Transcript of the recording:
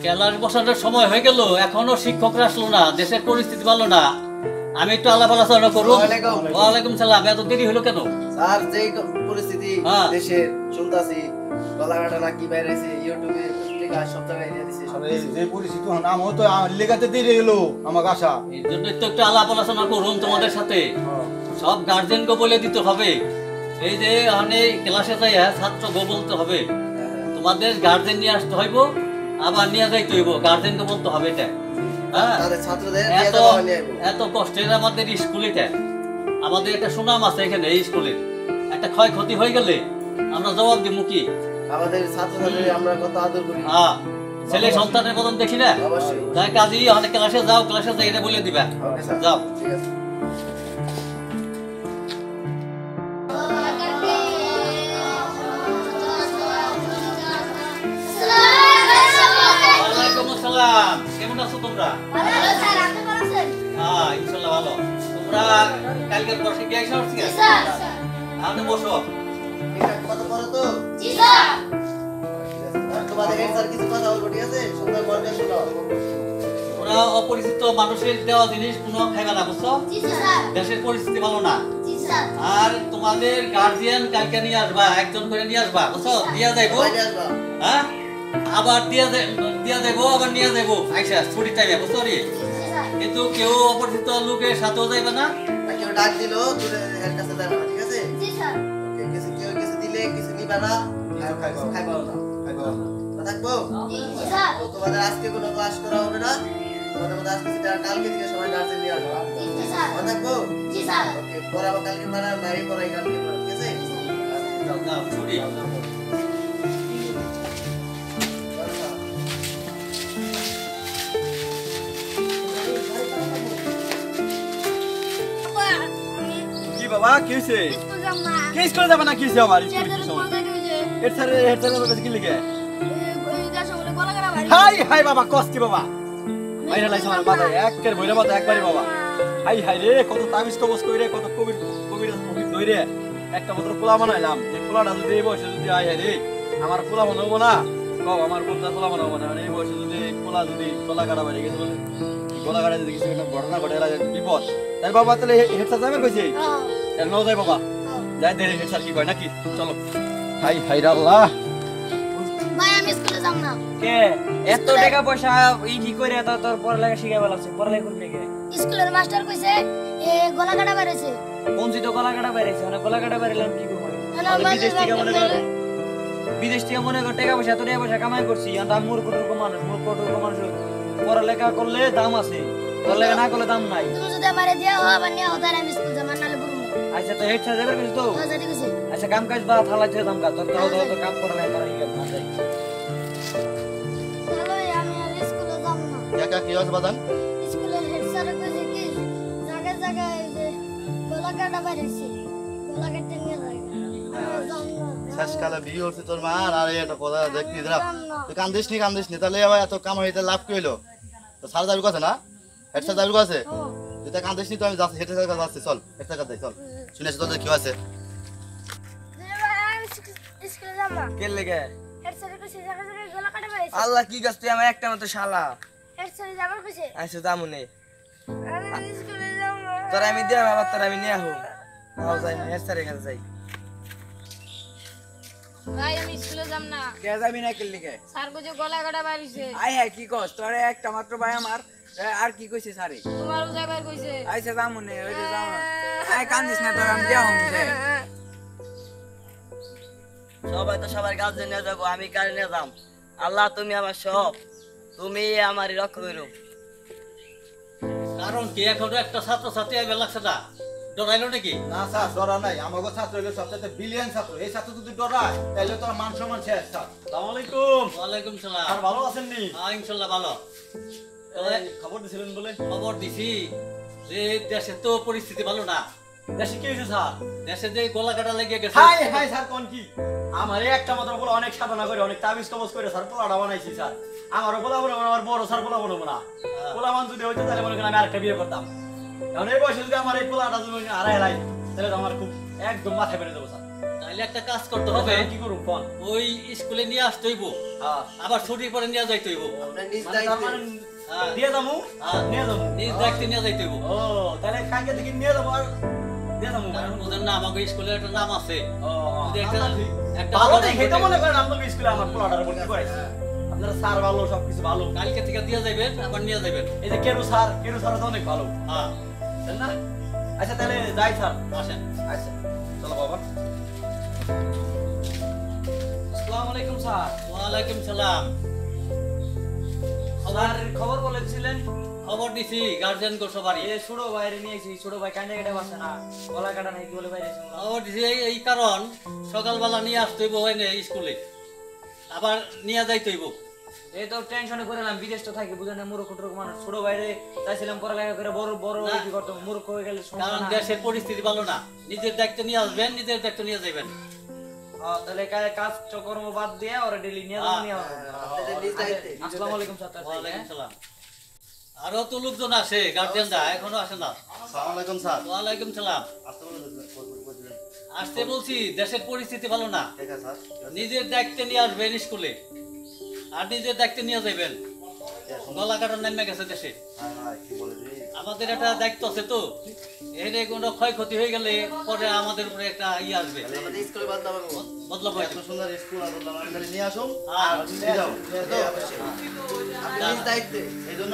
খেলার বসানোর সময় হয়ে গেল, এখনো শিক্ষকরা আসলো না, দেশের পরিস্থিতি ভালো না। আমি একটু আলাপ আলোচনা করব। ওয়ালাইকুম সালাম। এত দেরি হলো কেন? স্যার, যেই পরিস্থিতি দেশের শুনতাছি, গলাকাটা না কি বাইরেছে ইউটিউবে পত্রিকা সব জায়গায় দিয়ে দিছে। আরে যে পরিস্থিতি নাম হতো লেগাতে দেরি হলো আমার আশা। এর জন্য তো একটু আলাপ আলোচনা করুন তোমাদের সাথে। সব গার্জেনকে বলে দিতে হবে, এই যে অনেক ক্লাসে যাই ছাত্র গো বলতে হবে। তোমাদের গার্জেন নিয়ে আসতে হইব, আবার নিয়ে যাইতে হইব, গার্জেনকে বলতে হবে। এটা এত কষ্টের আমাদের স্কুলেটা, আমাদের একটা সুনাম আছে এখানে। এই স্কুলের একটা ক্ষয়ক্ষতি হয়ে গেলে আমরা জবাব দিব কি? আমাদের ছাত্রদের আমরা কত আদর করি। হ্যাঁ, ছেলে সন্তানের মতন দেখি না। তাই কাজী অনেক ক্লাসে যাও, ক্লাসে যাই এটা বলে দিবা। যাও। ঠিক আছে। কেমন আছো তোমরা? হ্যাঁ, ইনশাআল্লাহ ভালো। তোমরা কালকে পরশু কি আইছো? আমাদের বসো। কত বড় তো? জি স্যার। তোমাদের হেড স্যার কিছু কথা বলবো, ঠিক আছে? সুন্দর করে শোনো। তোমরা অপরিচিত মানুষের দেওয়া জিনিস কোনো খাইবা না, বুঝছো? জি স্যার। দেশের পরিস্থিতি ভালো না। জি স্যার। আর তোমাদের গার্জিয়ান কালকে নিয়ে আসবা, একজন করে নিয়ে আসবা, বুঝছো? দিয়া যাইবো। হ্যাঁ, আবার দিয়া যাইবো, আবার নিয়ে যাইবো আইসা ছুটির টাইমে, বুঝছো রে? কিন্তু কেউ অপরিচিত লোকের সাথেও যাইবে না। কেউ ডাক দিলো দূরে এর কাছে যাবে না, ঠিক আছে? জি স্যার। কেউ কিছু দিলে কিছু নিবা না, খাইবা না। থাকবো? জি স্যার। তোমাদের আজকে কোনো ক্লাস করা হবে না। তোমাদের আজকে কালকে থেকে সবাই গার্জেন নিয়ে আসবা। জি স্যার। থাকবো? জি স্যার। ওকে, পড়াবো কালকে মানে নাই পড়াই কালকে, ঠিক আছে? যাও যাও, ছুটি। বাবা কি হইছে? কে স্কুলে যাবে না? কি হইছে আমার স্কুলে? কি সমস্যা? হেড স্যার কি লিখে? হাই হাই বাবা, কস কি বাবা? মাইরা লাইছ আমার মাথা, একের বইরা মাথা একবারই বাবা। হাই হাই রে, কত তাবিজ কবজ কইরে, কত কবির ধইরে একটা মাত্র পোলা বানাইলাম। এই পোলাটা যদি এই বয়সে যদি আয় রে, আমার পোলা বানাবো না। কও আমার পোলা বানাবো না। এই বয়সে যদি পোলা যদি গলা কাটা বেরিয়ে গেছে, বলে গলা কাটা যদি কিছু একটা ঘটনা ঘটে এরা বিপদ। তাই বাবা তাহলে হেড স্যার যাবে কইছে? নাও যাই বাবা, যাই দেখে হেড স্যার কি কয় নাকি। চলো। হাই হাই রে আল্লাহ, ভাই আমি স্কুলে যাব না। কে এত টাকা পয়সা ই কি করে এত তোর পড়ালেখা শিখাইবা লাগছে? পড়ালেখা করবি কে? স্কুলের মাস্টার কইছে এ গলা কাটা বেরেছে। কোন জিতো গলা কাটা বেরিয়েছে? মানে গলা কাটা বেরিলাম কি করব? বিদেশ থেকে মনে কর টাকা পয়সা তো টাকা পয়সা কামাই করছি। আমরা মূর্খ মানুষ পড়ালেখা করলে দাম আছে, পড়ালেখা না করলে দাম নাই। তুমি যদি আমারে দিয়া হ মানে ওদার আমি স্কুল যাব না বলবো। আচ্ছা তো হেড স্যার যাবে কিছু তো? হ্যাঁ ঠিক আছে। আচ্ছা কাম কাজ বা থালা দিয়ে দাম কাজ তো কাম পড়ালেখা করা কি না যাই। চলো আমি আর স্কুলে যাব না। একা কি হচ্ছে বাদান? স্কুলের হেড স্যার কইছে কি জায়গায় যে গলা কাটা বেরেছে, গলা কেটে নিয়ে যায়। শেষকালে বিয়ে হচ্ছে তোর মা, আর এটা কথা দেখবি না তুই? কান্দিস নি তাহলে আবার এত কাম হইতে লাভ কি হইলো? তো স্যার যাবি কাছে না? হেড স্যার যাবি কাছে? তুই তো কান্দিস নি, তো আমি যাচ্ছি হেড স্যার কাছে যাচ্ছি। চল হেড স্যার কাছে চল, শুনেছি তোদের কি আছে। স্কুলে যাব না। কে লাগে? হেড স্যার কইছে জায়গায় গলা কাটা বেরেছে। আল্লাহ কি গাছ, তুই আমার একটা মতো শালা। হেড স্যার যাবার কইছে। আচ্ছা দামুনে আমি স্কুলে যাব না। তোর আমি দিয়া বাবা, তোর আমি নিয়ে আহু। আও যাই না, হেড স্যারের কাছে যাই। ভাই আমি স্কুলে যাব না। কে যাবি না কে লাগে? স্যার কইছে গলা কাটা বেরেছে। আই হ্যাঁ কি কস? তোর একটা মাত্র ভাই আমার, আর কি কইছে স্যারে? তোমারও যাবার কইছে। আইসা দামুনে ওই যে যাও। আই কান্দিস না, তোর আমি দিয়া হম যে। সবাই তো সবার গার্জেন নিয়ে যাবো, আমি কারে নিয়ে যাম? আল্লাহ তুমি আমার সব, তুমি আমারই রক্ষা করো। কারণ কি এখনো একটা ছাত্র ছাত্রী আইবে লাগছে না, ডরাইলো নাকি? না স্যার ডরা নাই, আমাগো ছাত্র হইলো সবচেয়ে ব্রিলিয়ান্ট ছাত্র। এই ছাত্র যদি ডরায় তাহলে তোর মান সম্মান শেষ। স্যার আসসালামু আলাইকুম। ওয়ালাইকুম সালাম। স্যার ভালো আছেন নি? হ্যাঁ ইনশাআল্লাহ ভালো। খবর দিছিলেন বলে? খবর দিছি যে দেশে তো পরিস্থিতি ভালো না। দেশে কি হয়েছে স্যার? দেশে যে গলা কাটা লেগে গেছে। হাই হাই স্যার কোন কি? আমার একটা মাত্র বলে অনেক সাধনা করে, অনেক তাবিজ কবজ করে স্যার পোলাটা বানাইছি স্যার। আমারও পোলা বলবো না, আমার বড় স্যার পোলা বলবো না। পোলা মান যদি হইতো তাহলে মনে করেন আমি আরেকটা বিয়ে করতাম। এখন এই বয়সে যদি আমার এই পোলাটা যদি হারাই তাহলে আমার খুব একদম মাথায় বেড়ে যাবো স্যার। তাহলে একটা কাজ করতে হবে, কি করুম কোন? ওই স্কুলে নিয়ে আসতে হইব, হ্যাঁ আবার ছুটির পরে নিয়ে যাইতে হইব। আপনার নিজ মানে তার দায়িত্বে মানে হ্যাঁ। দিয়ে যাবো নিয়ে যাবো নিজ দায়িত্বে নিয়ে যাইতে হইব। ও তাহলে কালকে থেকে নিয়ে যাবো আর দিয়ে যাবো কারণ ওদের নাম, আমাকে স্কুলের একটা নাম আছে। ও যদি একটা ভালো অঘটন দেখে তো ঘটে, মনে করেন আপনাদের স্কুলে আমার পোলাটার ভর্তি করাইছে আপনারা স্যার ভালো সবকিছু ভালো কালকে থেকে দিয়ে যাবেন, আবার নিয়ে যাবেন। এই যে কেরু স্যার তো অনেক ভালো হ্যাঁ, তাই না? আচ্ছা তাহলে যাই স্যার আসেন। আচ্ছা চলো বাবা আসসালামু আলাইকুম স্যার। ওয়ালাইকুম সালাম। স্যার খবর বলেছিলেন খবর দিছি গার্জিয়ান গো সবারই। এ ছোট ভাইরে নিয়েছি, ছোট ভাই কান্দে কেটে বাসে না, গলা কাটা নাই কি বলে বাইরে খবর দিছি এই কারণ সকালবেলা নিয়ে আসতে হইব এনে স্কুলে, আবার নিয়ে যাইতে হইব। এই তো টেনশনে করলাম, বিদেশ তো থাকি বুঝেন না, মূর্খ টুর্খ মানুষ, ছোট ভাইরে চাইছিলাম পড়ালেখা করে বড় বড় না। কি করতাম, মূর্খ হয়ে গেলে শুনবো কারণ না। দেশের পরিস্থিতি ভালো না, নিজের দায়িত্ব নিয়ে আসবেন, নিজের দায়িত্ব নিয়ে যাবেন। তাহলে কাজ কর্ম বাদ দিয়ে ওরা ডেলি নিয়ে যাবো, নিয়ে আসবো। আপনাদের নিজ দায়িত্বে আসসালামু আলাইকুম স্যার। ওয়ালাইকুম সালাম। আরো তো লোকজন আসে, গার্জিয়ানরা এখনো আসে না। আসসালামু আলাইকুম স্যার ওয়ালাইকুম সালাম। আসতে বলুন আসতে বলছি, দেশের পরিস্থিতি ভালো না, ঠিক আছে স্যার নিজের দায়িত্বে নিয়ে আসবেন স্কুলে, আর নিজের দায়িত্বে নিয়ে যাবেন। গলা কাটার নেমে গেছে দেশে, কি বলে আমাদের একটা দায়িত্ব আছে তো, এর কোনো ক্ষয়ক্ষতি হয়ে গেলে পরে আমাদের উপরে একটা ইয়ে আসবে, আমাদের স্কুলে বাদ দাও বদলাব হয়ে এত যাবে। সুন্দর স্কুল আর বললাম আমি নিয়ে আসুন হ্যাঁ। আর নিয়ে যাও আপনি নিজ দায়িত্বে এই জন্য